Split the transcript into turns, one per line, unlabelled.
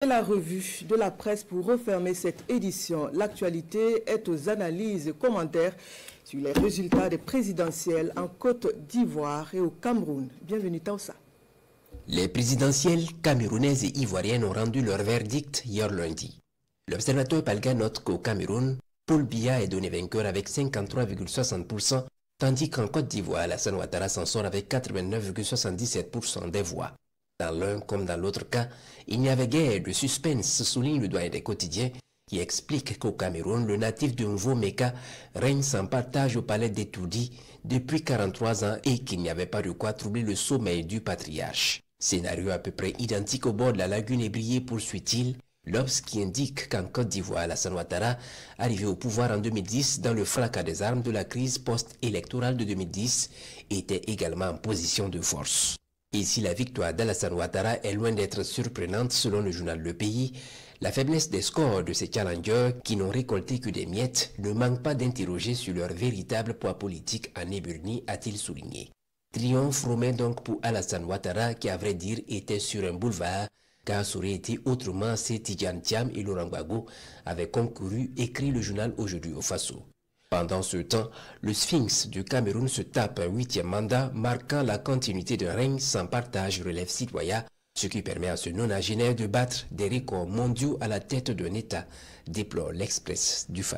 La revue de la presse pour refermer cette édition. L'actualité est aux analyses et commentaires sur les résultats des présidentielles en Côte d'Ivoire et au Cameroun. Bienvenue Taoussa.
Les présidentielles camerounaises et ivoiriennes ont rendu leur verdict hier lundi. L'observateur Palga note qu'au Cameroun, Paul Biya est donné vainqueur avec 53,60%, tandis qu'en Côte d'Ivoire, Alassane Ouattara s'en sort avec 89,77% des voix. Dans l'un comme dans l'autre cas, il n'y avait guère de suspense, souligne le doyen des quotidiens, qui explique qu'au Cameroun, le natif de Mvo-Meka règne sans partage au palais d'Etoudi depuis 43 ans et qu'il n'y avait pas de quoi troubler le sommeil du patriarche. Scénario à peu près identique au bord de la lagune ébriée, poursuit-il, l'Obs qui indique qu'en Côte d'Ivoire, Alassane Ouattara, arrivé au pouvoir en 2010 dans le fracas des armes de la crise post-électorale de 2010, était également en position de force. Et si la victoire d'Alassane Ouattara est loin d'être surprenante selon le journal Le Pays, la faiblesse des scores de ces challengers qui n'ont récolté que des miettes ne manque pas d'interroger sur leur véritable poids politique en Éburnie, a-t-il souligné. Triomphe romain donc pour Alassane Ouattara qui à vrai dire était sur un boulevard, car ça aurait été autrement si Tidjane Thiam et Laurent Gbagbo avaient concouru, écrit le journal Aujourd'hui au Faso. Pendant ce temps, le Sphinx du Cameroun se tape un 8e mandat, marquant la continuité d'un règne sans partage relève citoyen, ce qui permet à ce nonagénaire de battre des records mondiaux à la tête d'un État, déplore l'Express du Faso.